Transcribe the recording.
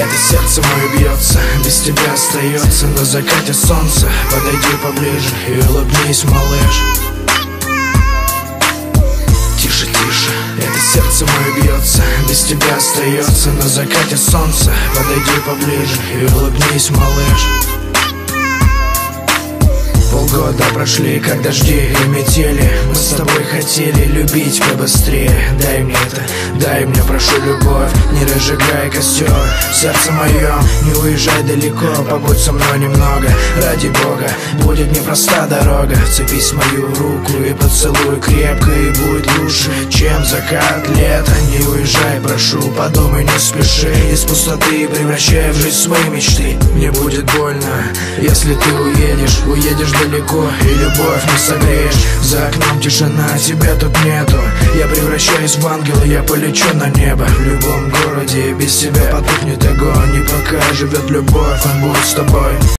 Это сердце мое бьется, без тебя остается. На закате солнца подойди поближе и улыбнись, малыш. Тише, тише, это сердце мое бьется, без тебя остается. На закате солнца подойди поближе и улыбнись, малыш. Полгода прошли, как дожди и метели. Мы с тобой хотели любить побыстрее. Дай мне это, дай мне, прошу, любовь. Не разжигай костер, сердце мое, не уезжай далеко. Побудь со мной немного, ради Бога. Будет непроста дорога. Вцепись в мою руку и поцелуй крепко, и будет лучше, чем закат лета. Не уезжай, прошу, подумай, не спеши. Из пустоты превращай в жизнь свои мечты. Мне будет больно, если ты уедешь. Уедешь далеко, и любовь не согреешь. За окном тишина, тебя тут нету. Я превращаюсь в ангела, я полечу на небо. В любом городе без тебя потухнет огонь. И пока живет любовь, он будет с тобой.